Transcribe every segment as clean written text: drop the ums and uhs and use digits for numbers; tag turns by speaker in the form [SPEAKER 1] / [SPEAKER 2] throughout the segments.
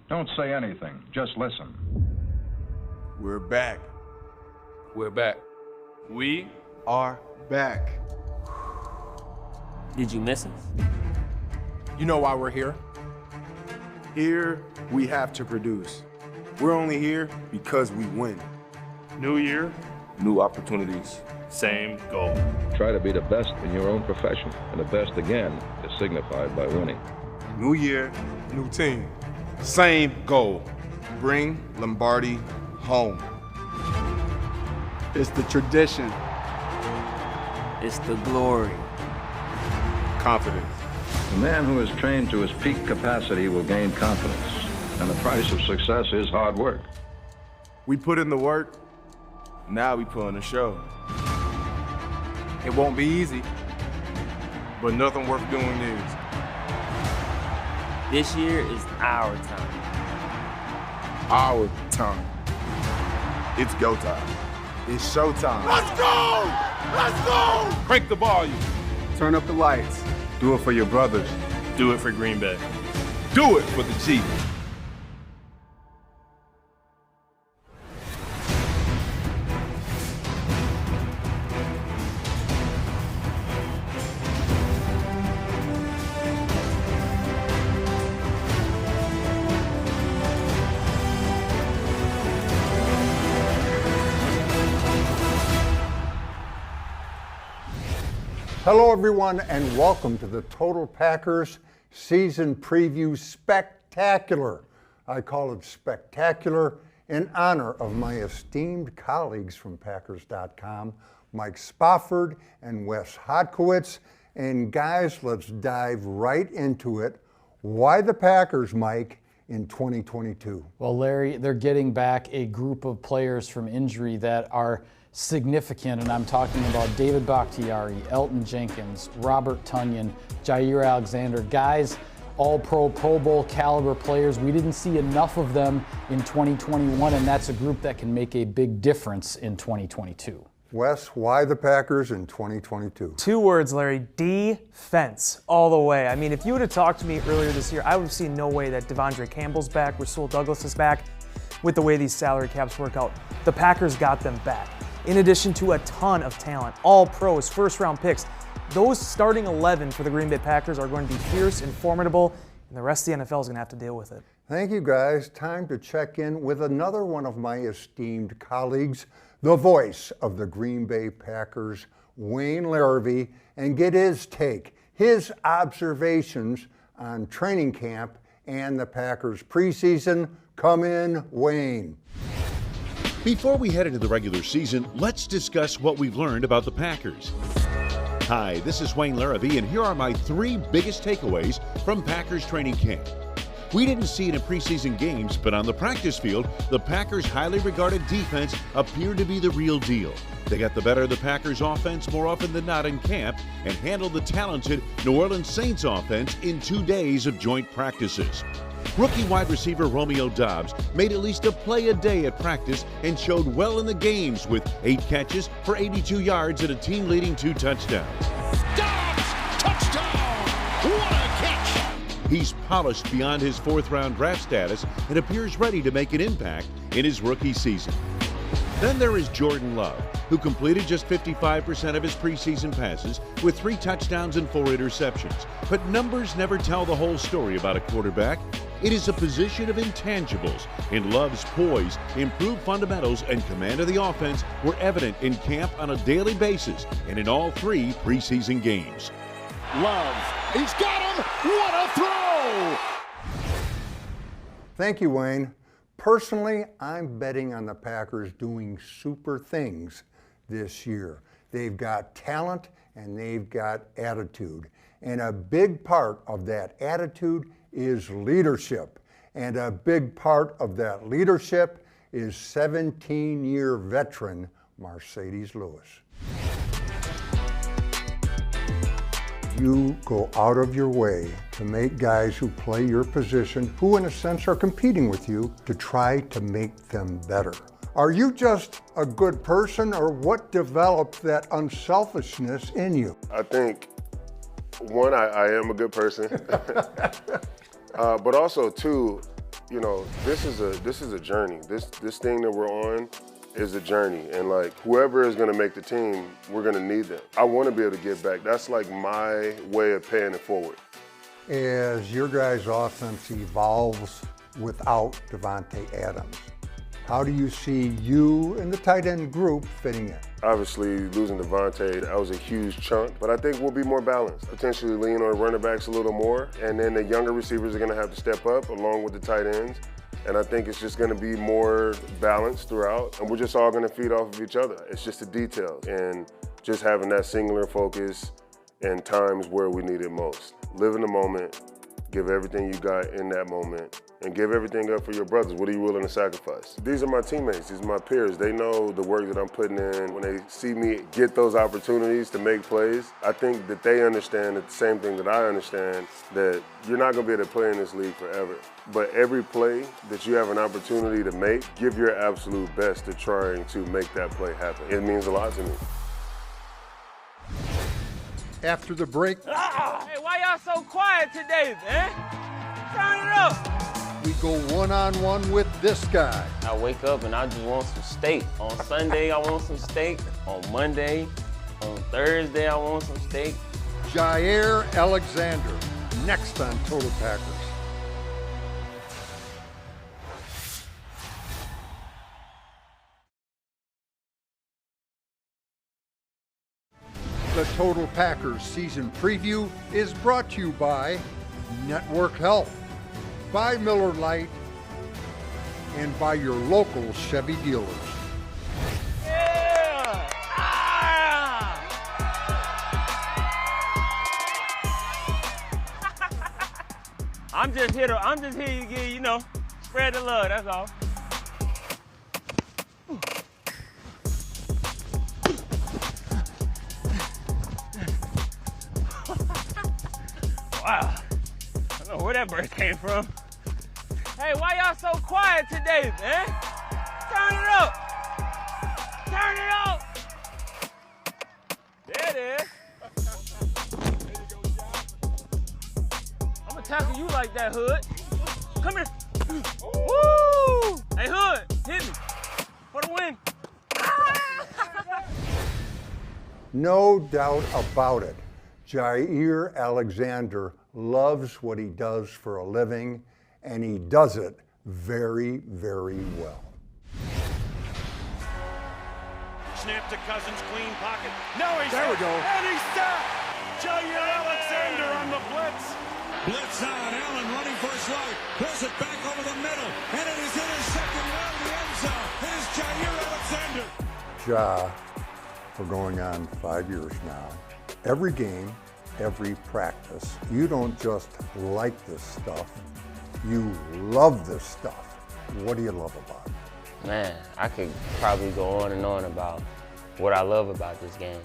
[SPEAKER 1] Don't say anything, just listen.
[SPEAKER 2] We're back.
[SPEAKER 3] We're back. We
[SPEAKER 2] are back.
[SPEAKER 4] Did you miss us?
[SPEAKER 2] You know why we're here? Here, we have to produce. We're only here because we win.
[SPEAKER 5] New year, new opportunities, same goal.
[SPEAKER 6] Try to be the best in your own profession, and the best, again, is signified by winning.
[SPEAKER 2] New year, new team. Same goal. Bring Lombardi home.
[SPEAKER 7] It's the tradition.
[SPEAKER 4] It's the glory.
[SPEAKER 2] Confidence.
[SPEAKER 1] The man who is trained to his peak capacity will gain confidence, and the price of success is hard work.
[SPEAKER 2] We put in the work, now we put on the show. It won't be easy, but nothing worth doing is.
[SPEAKER 4] This year is our time.
[SPEAKER 2] Our time. It's go time. It's show time.
[SPEAKER 5] Let's go! Let's go! Crank the volume.
[SPEAKER 7] Turn up the lights.
[SPEAKER 2] Do it for your brothers.
[SPEAKER 5] Do it for Green Bay. Do it for the Chiefs.
[SPEAKER 8] Hello, everyone, and welcome to the Total Packers Season Preview Spectacular. I call it spectacular in honor of my esteemed colleagues from Packers.com, Mike Spofford and Wes Hodkiewicz. And guys, let's dive right into it. Why the Packers, Mike, in 2022?
[SPEAKER 9] Well, Larry, they're getting back a group of players from injury that are significant, and I'm talking about David Bakhtiari, Elton Jenkins, Robert Tonyan, Jaire Alexander, guys, all-pro, Pro Bowl caliber players. We didn't see enough of them in 2021, and that's a group that can make a big difference in 2022.
[SPEAKER 8] Wes, why the Packers in 2022?
[SPEAKER 10] 2 words, Larry: defense, all the way. I mean, if you would have talked to me earlier this year, I would have seen no way that Devondre Campbell's back, Rasul Douglas is back. With the way these salary caps work out, the Packers got them back. In addition to a ton of talent, all pros, first-round picks. Those starting 11 for the Green Bay Packers are going to be fierce and formidable, and the rest of the NFL is going to have to deal with it.
[SPEAKER 8] Thank you, guys. Time to check in with another one of my esteemed colleagues, the voice of the Green Bay Packers, Wayne Larrivee, and get his take, his observations on training camp and the Packers preseason. Come in, Wayne.
[SPEAKER 11] Before we head into the regular season, let's discuss what we've learned about the Packers. Hi, this is Wayne Larrivee, and here are my 3 biggest takeaways from Packers training camp. We didn't see it in preseason games, but on the practice field, the Packers' highly regarded defense appeared to be the real deal. They got the better of the Packers' offense more often than not in camp and handled the talented New Orleans Saints offense in 2 days of joint practices. Rookie wide receiver Romeo Doubs made at least a play a day at practice and showed well in the games with 8 catches for 82 yards and a team-leading 2 touchdowns.
[SPEAKER 12] Doubs! Touchdown! What a catch!
[SPEAKER 11] He's polished beyond his 4th-round draft status and appears ready to make an impact in his rookie season. Then there is Jordan Love, who completed just 55% of his preseason passes with 3 touchdowns and 4 interceptions. But numbers never tell the whole story about a quarterback. It is a position of intangibles, and Love's poise, improved fundamentals, and command of the offense were evident in camp on a daily basis and in all 3 preseason games.
[SPEAKER 12] Love, he's got him! What a throw!
[SPEAKER 8] Thank you, Wayne. Personally, I'm betting on the Packers doing super things this year. They've got talent and they've got attitude. And a big part of that attitude is leadership. And a big part of that leadership is 17-year veteran Marcedes Lewis. You go out of your way to make guys who play your position, who in a sense are competing with you, to try to make them better. Are you just a good person, or what developed that unselfishness in you?
[SPEAKER 13] I think, one, I am a good person. But also, 2, You know, this is a journey. This thing that we're on is a journey, and like whoever is going to make the team, we're going to need them. I want to be able to give back. That's like my way of paying it forward.
[SPEAKER 8] As your guys' offense evolves without Davante Adams, how do you see you and the tight end group fitting in?
[SPEAKER 13] Obviously, losing Davante, that was a huge chunk, but I think we'll be more balanced. Potentially lean on running backs a little more, and then the younger receivers are going to have to step up along with the tight ends. And I think it's just going to be more balanced throughout, and we're just all going to feed off of each other. It's just the details, and just having that singular focus in times where we need it most. Live in the moment, give everything you got in that moment, and give everything up for your brothers. What are you willing to sacrifice? These are my teammates, these are my peers. They know the work that I'm putting in. When they see me get those opportunities to make plays, I think that they understand the same thing that I understand, that you're not gonna be able to play in this league forever. But every play that you have an opportunity to make, give your absolute best to trying to make that play happen. It means a lot to me.
[SPEAKER 8] After the break,
[SPEAKER 4] Hey, why y'all so quiet today, man? Turn it up.
[SPEAKER 8] we go one-on-one with this guy.
[SPEAKER 4] I wake up and I just want some steak. On Sunday, I want some steak. On Monday, on Thursday, I want some steak.
[SPEAKER 8] Jaire Alexander, next on Total Packers. The Total Packers season preview is brought to you by Network Health, by Miller Lite, and by your local Chevy dealers.
[SPEAKER 4] Yeah! Ah! I'm just here to get, you know, spread the love, that's all. Wow, I don't know where that bird came from. Hey, why y'all so quiet today, man? Turn it up. Turn it up. There it is. I'm gonna tackle you like that, Hood. Come here. Woo! Hey, Hood, hit me for the win.
[SPEAKER 8] No doubt about it. Jaire Alexander loves what he does for a living, and he does it very, very well.
[SPEAKER 14] Snap to Cousins, clean pocket. Now he's
[SPEAKER 12] There we go.
[SPEAKER 14] And he's stopped. Jaire Alexander on the blitz.
[SPEAKER 15] Blitz on, Allen running for his life. Pulls it back over the middle, and it is intercepted around the end zone. It is Jaire Alexander.
[SPEAKER 8] Ja, for going on 5 years now. Every game, every practice, you don't just like this stuff, you love this stuff. What do you love about it?
[SPEAKER 4] Man, I could probably go on and on about what I love about this game,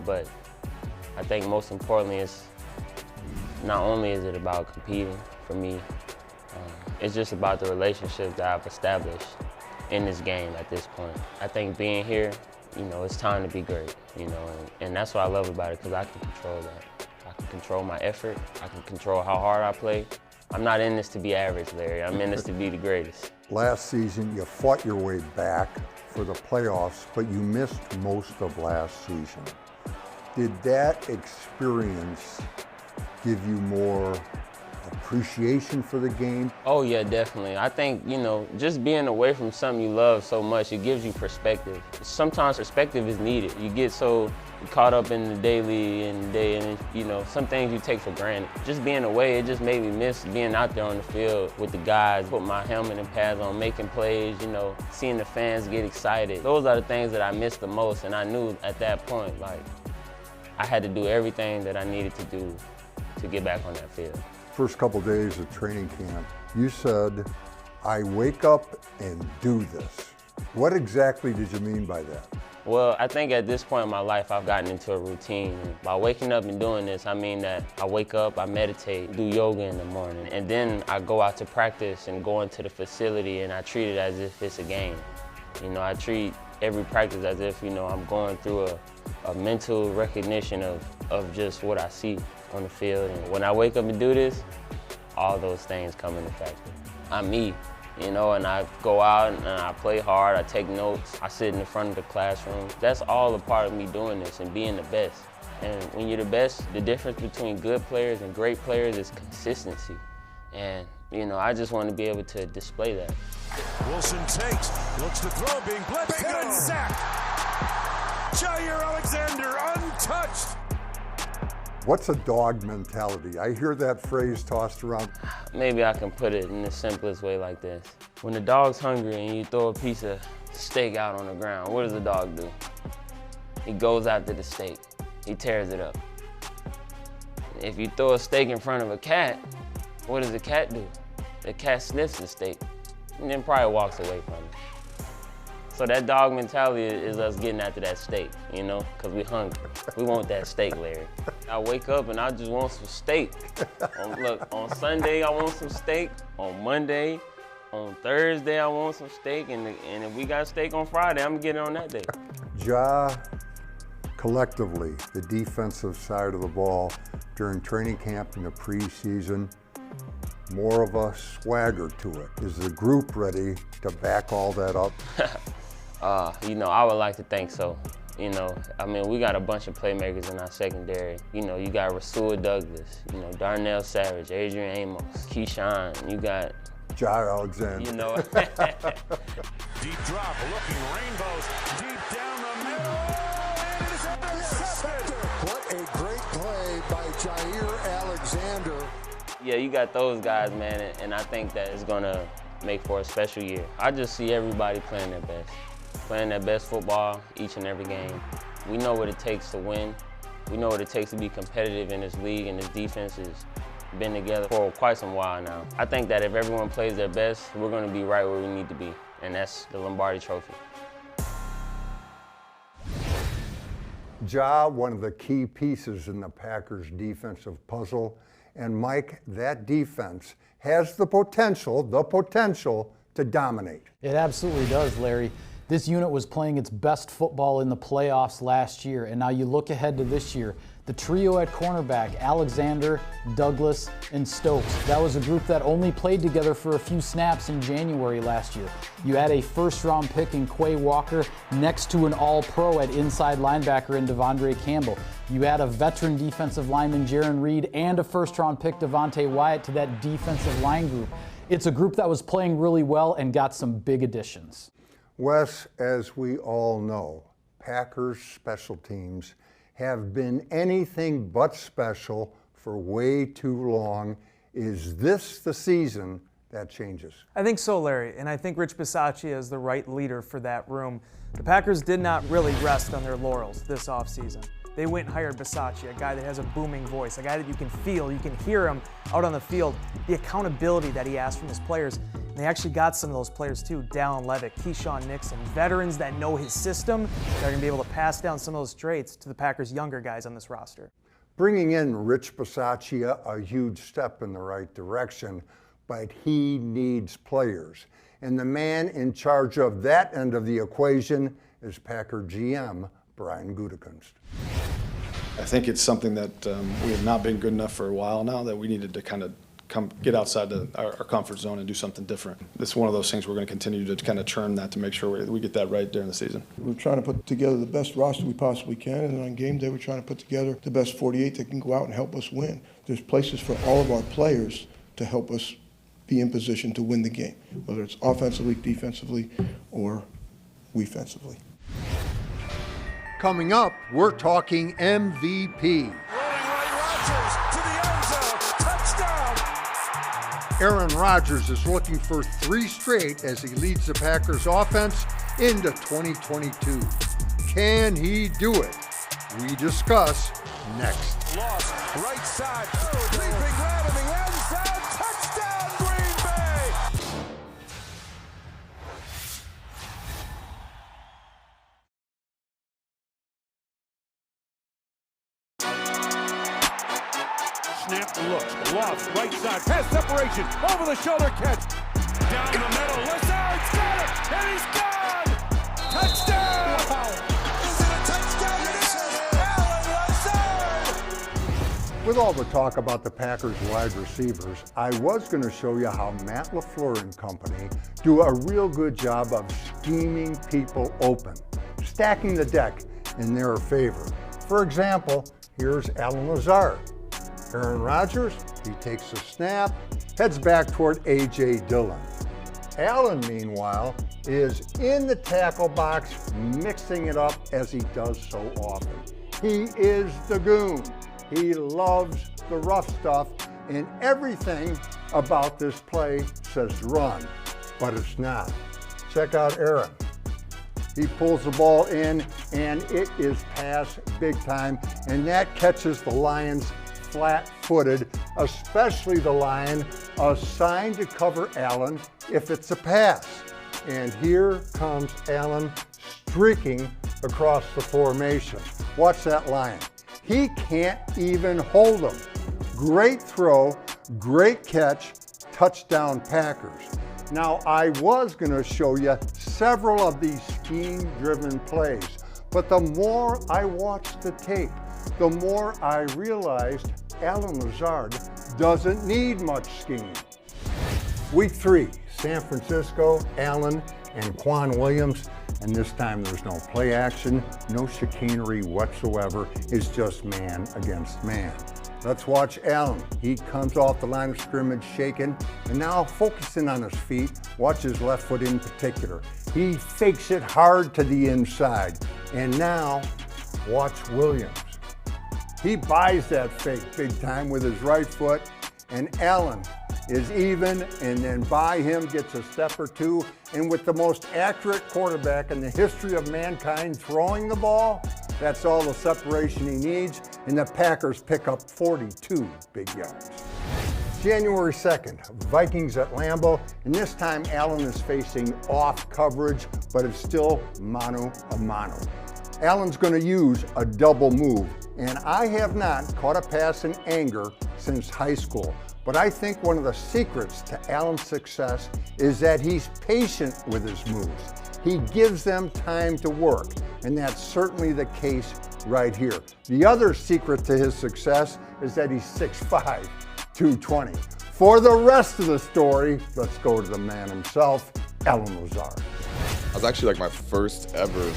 [SPEAKER 4] but I think most importantly is not only is it about competing for me, it's just about the relationship that I've established in this game at this point. I think being here, you know, it's time to be great, you know, and that's what I love about it, because I can control that. I can control my effort. I can control how hard I play. I'm not in this to be average, Larry. I'm in this to be the greatest.
[SPEAKER 8] Last season, you fought your way back for the playoffs, but you missed most of last season. Did that experience give you more appreciation for the game?
[SPEAKER 4] Oh yeah, definitely. I think, you know, just being away from something you love so much, it gives you perspective. Sometimes perspective is needed. You get so caught up in the daily and day, and you know, some things you take for granted. Just being away, it just made me miss being out there on the field with the guys, put my helmet and pads on, making plays, you know, seeing the fans get excited. Those are the things that I miss the most, and I knew at that point, like, I had to do everything that I needed to do to get back on that field.
[SPEAKER 8] First couple days of training camp, you said, I wake up and do this. What exactly did you mean by that?
[SPEAKER 4] Well, I think at this point in my life, I've gotten into a routine. By waking up and doing this, I mean that I wake up, I meditate, do yoga in the morning, and then I go out to practice and go into the facility, and I treat it as if it's a game. You know, I treat every practice as if, you know, I'm going through a mental recognition of just what I see on the field. And when I wake up and do this, all those things come into factor. I'm me, you know, and I go out and I play hard, I take notes, I sit in the front of the classroom. That's all a part of me doing this and being the best. And when you're the best, the difference between good players and great players is consistency. And, you know, I just want to be able to display that.
[SPEAKER 15] Wilson takes, looks to throw, being blitzed, hit and sacked. Jaire Alexander untouched.
[SPEAKER 8] What's a dog mentality? I hear that phrase tossed around.
[SPEAKER 4] Maybe I can put it in the simplest way like this. When the dog's hungry and you throw a piece of steak out on the ground, what does the dog do? He goes after the steak. He tears it up. If you throw a steak in front of a cat, what does the cat do? The cat sniffs the steak and then probably walks away from it. So that dog mentality is us getting after that steak, you know, because we hungry. We want that steak, Larry. I wake up and I just want some steak. Look, on Sunday I want some steak. On Monday, on Thursday I want some steak. And if we got steak on Friday, I'm getting on that day.
[SPEAKER 8] Ja, collectively, the defensive side of the ball during training camp in the preseason, more of a swagger to it. Is the group ready to back all that up?
[SPEAKER 4] You know, I would like to think so. You know, I mean, we got a bunch of playmakers in our secondary. You know, you got Rasul Douglas, you know, Darnell Savage, Adrian Amos, Keyshawn, you got
[SPEAKER 8] Jaire Alexander.
[SPEAKER 4] You know.
[SPEAKER 15] Deep drop, looking rainbows, deep down the middle, and it is intercepted.
[SPEAKER 12] What a great play by Jaire Alexander.
[SPEAKER 4] Yeah, you got those guys, man, and I think that it's gonna make for a special year. I just see everybody playing their best football each and every game. We know what it takes to win. We know what it takes to be competitive in this league, and this defense has been together for quite some while now. I think that if everyone plays their best, we're gonna be right where we need to be, and that's the Lombardi Trophy.
[SPEAKER 8] Ja, one of the key pieces in the Packers' defensive puzzle. And Mike, that defense has the potential to dominate.
[SPEAKER 9] It absolutely does, Larry. This unit was playing its best football in the playoffs last year, and now you look ahead to this year. The trio at cornerback, Alexander, Douglas, and Stokes. That was a group that only played together for a few snaps in January last year. You had a first-round pick in Quay Walker next to an all-pro at inside linebacker in Devondre Campbell. You had a veteran defensive lineman, Jaron Reed, and a first-round pick, Devontae Wyatt, to that defensive line group. It's a group that was playing really well and got some big additions.
[SPEAKER 8] Wes, as we all know, Packers special teams have been anything but special for way too long. Is this the season that changes?
[SPEAKER 10] I think so, Larry, and I think Rich Bisaccia is the right leader for that room. The Packers did not really rest on their laurels this offseason. They went and hired Bisaccia, a guy that has a booming voice, a guy that you can feel, you can hear him out on the field, the accountability that he asked from his players. And they actually got some of those players too, Dallin Levitt, Keyshawn Nixon, veterans that know his system, that are going to be able to pass down some of those traits to the Packers' younger guys on this roster.
[SPEAKER 8] Bringing in Rich Bisaccia, a huge step in the right direction, but he needs players. And the man in charge of that end of the equation is Packer GM Brian Gutekunst.
[SPEAKER 16] I think it's something that we have not been good enough for a while now, that we needed to kind of get outside our comfort zone and do something different. This is one of those things we're going to continue to kind of churn that to make sure we get that right during the season.
[SPEAKER 17] We're trying to put together the best roster we possibly can, and on game day we're trying to put together the best 48 that can go out and help us win. There's places for all of our players to help us be in position to win the game, whether it's offensively, defensively, or defensively.
[SPEAKER 8] Coming up, we're talking MVP. Aaron Rodgers is looking for 3 straight as he leads the Packers offense into 2022. Can he do it? We discuss next.
[SPEAKER 15] Lost, right side, leaping right in the end zone, touchdown Green Bay!
[SPEAKER 14] Snap, looks, lost, right side, pass separation, over the shoulder catch. Down the middle, Lazard's got it, and he's gone! Touchdown! Wow.
[SPEAKER 15] Is it a touchdown? It is! Alan Lazard!
[SPEAKER 8] With all the talk about the Packers wide receivers, I was going to show you how Matt LaFleur and company do a real good job of scheming people open, stacking the deck in their favor. For example, here's Allen Lazard. Aaron Rodgers, he takes a snap, heads back toward A.J. Dillon. Allen, meanwhile, is in the tackle box, mixing it up as he does so often. He is the goon. He loves the rough stuff, and everything about this play says run, but it's not. Check out Aaron. He pulls the ball in, and it is pass big time, and that catches the Lions flat-footed, especially the Lion assigned to cover Allen if it's a pass. And here comes Allen streaking across the formation. Watch that Lion. He can't even hold him. Great throw, great catch, touchdown Packers. Now, I was going to show you several of these scheme-driven plays, but the more I watched the tape, the more I realized Allen Lazard doesn't need much scheme. Week 3, San Francisco, Allen, and Quan Williams, and this time there's no play action, no chicanery whatsoever. It's just man against man. Let's watch Allen. He comes off the line of scrimmage shaking, and now focusing on his feet, watch his left foot in particular. He fakes it hard to the inside, and now watch Williams. He buys that fake big time with his right foot, and Allen is even, and then by him gets a step or two, and with the most accurate quarterback in the history of mankind throwing the ball, that's all the separation he needs, and the Packers pick up 42 big yards. January 2nd, Vikings at Lambeau, and this time Allen is facing off coverage, but it's still mano a mano. Allen's going to use a double move, and I have not caught a pass in anger since high school. But I think one of the secrets to Allen's success is that he's patient with his moves. He gives them time to work, and that's certainly the case right here. The other secret to his success is that he's 6'5", 220. For the rest of the story, let's go to the man himself, Allen Lazard.
[SPEAKER 18] I was actually like my first ever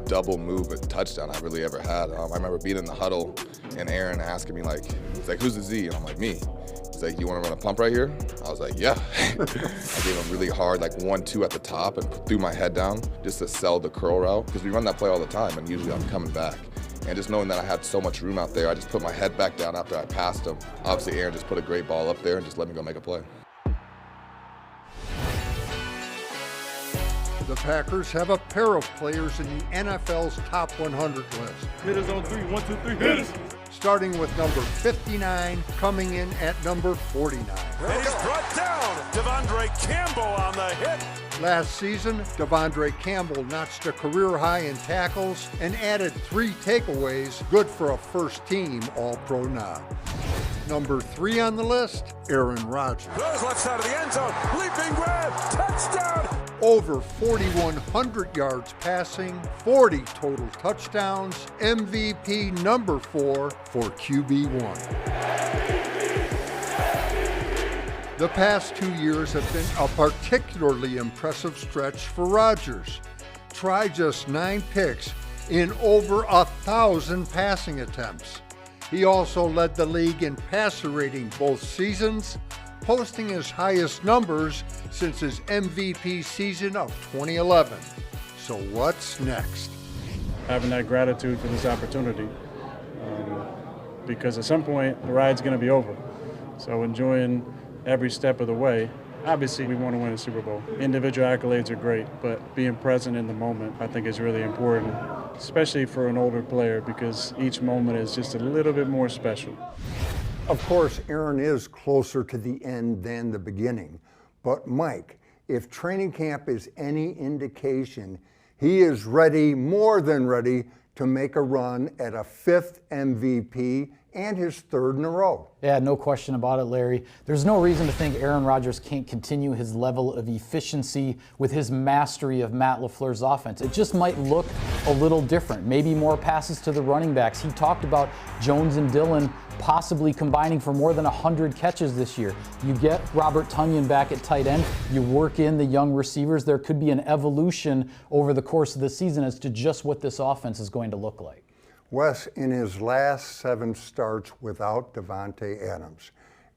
[SPEAKER 18] double move at touchdown I really ever had. I remember being in the huddle and Aaron asking me like, he's like, who's the Z? And I'm like, me. He's like, you want to run a pump right here? I was like, yeah. I gave him really hard, like 1-2 at the top and threw my head down just to sell the curl route because we run that play all the time and usually I'm coming back. And just knowing that I had so much room out there, I just put my head back down after I passed him. Obviously, Aaron just put a great ball up there and just let me go make a play.
[SPEAKER 8] The Packers have a pair of players in the NFL's top 100 list.
[SPEAKER 5] Hitters on 3, 1, 2, 3, hitters.
[SPEAKER 8] Starting with number 59, coming in at number 49.
[SPEAKER 14] And he's brought down. Devondre Campbell on the hit.
[SPEAKER 8] Last season, Devondre Campbell notched a career high in tackles and added 3 takeaways, good for a first-team All-Pro nod. Number 3 on the list, Aaron Rodgers.
[SPEAKER 14] Goes left side of the end zone, leaping grab, touchdown.
[SPEAKER 8] Over 4,100 yards passing, 40 total touchdowns, MVP number 4 for QB1. The past 2 years have been a particularly impressive stretch for Rodgers. Try just 9 picks in over 1,000 passing attempts. He also led the league in passer rating both seasons, posting his highest numbers since his MVP season of 2011. So what's next?
[SPEAKER 19] Having that gratitude for this opportunity, because at some point the ride's going to be over. So enjoying every step of the way. Obviously, we want to win a Super Bowl. Individual accolades are great, but being present in the moment, I think, is really important, especially for an older player, because each moment is just a little bit more special.
[SPEAKER 8] Of course, Aaron is closer to the end than the beginning. But Mike, if training camp is any indication, he is ready, more than ready, to make a run at a 5th MVP and his third in a row.
[SPEAKER 9] Yeah, no question about it, Larry. There's no reason to think Aaron Rodgers can't continue his level of efficiency with his mastery of Matt LaFleur's offense. It just might look a little different. Maybe more passes to the running backs. He talked about Jones and Dillon possibly combining for more than 100 catches this year. You get Robert Tonyan back at tight end. You work in the young receivers. There could be an evolution over the course of the season as to just what this offense is going to look like.
[SPEAKER 8] Wes, in his last 7 starts without Davante Adams,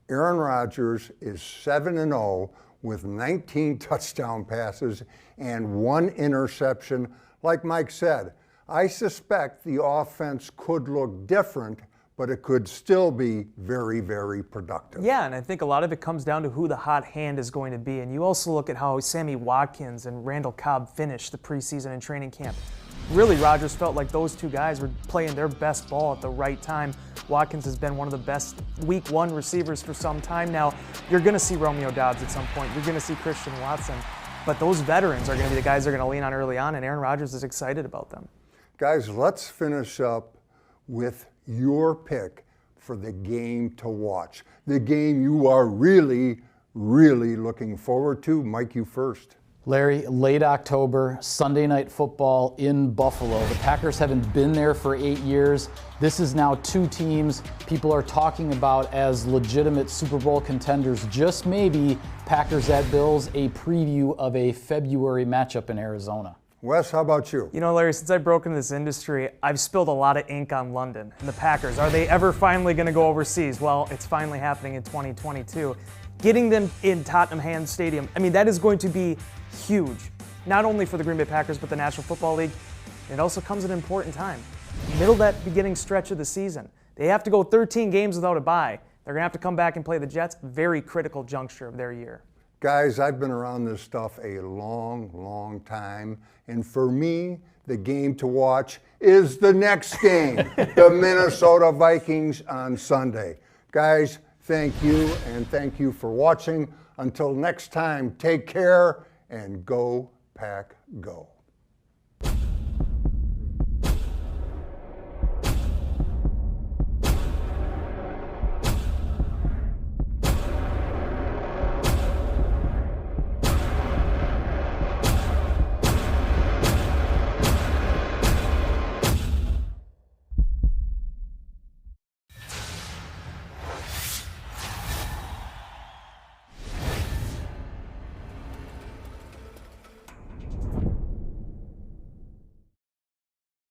[SPEAKER 8] Aaron Rodgers is 7-0 with 19 touchdown passes and 1 interception. Like Mike said, I suspect the offense could look different, but it could still be very, very productive.
[SPEAKER 10] Yeah, and I think a lot of it comes down to who the hot hand is going to be. And you also look at how Sammy Watkins and Randall Cobb finished the preseason and training camp. Really, Rodgers felt like those two guys were playing their best ball at the right time. Watkins has been one of the best week 1 receivers for some time now. You're going to see Romeo Doubs at some point. You're going to see Christian Watson. But those veterans are going to be the guys they're going to lean on early on, and Aaron Rodgers is excited about them.
[SPEAKER 8] Guys, let's finish up with your pick for the game to watch. The game you are really, really looking forward to. Mike, you first.
[SPEAKER 9] Larry, late October, Sunday Night Football in Buffalo. The Packers haven't been there for 8 years. This is now 2 teams people are talking about as legitimate Super Bowl contenders. Just maybe Packers at Bills, a preview of a February matchup in Arizona.
[SPEAKER 8] Wes, how about you?
[SPEAKER 10] You know, Larry, since I broke into this industry, I've spilled a lot of ink on London and the Packers. Are they ever finally going to go overseas? Well, it's finally happening in 2022. Getting them in Tottenham Hotspur Stadium, I mean, that is going to be huge, not only for the Green Bay Packers, but the National Football League. It also comes at an important time. Middle of that beginning stretch of the season. They have to go 13 games without a bye. They're going to have to come back and play the Jets. Very critical juncture of their year.
[SPEAKER 8] Guys, I've been around this stuff a long, long time. And for me, the game to watch is the next game, the Minnesota Vikings on Sunday. Guys, thank you, and thank you for watching. Until next time, take care and go Pack Go.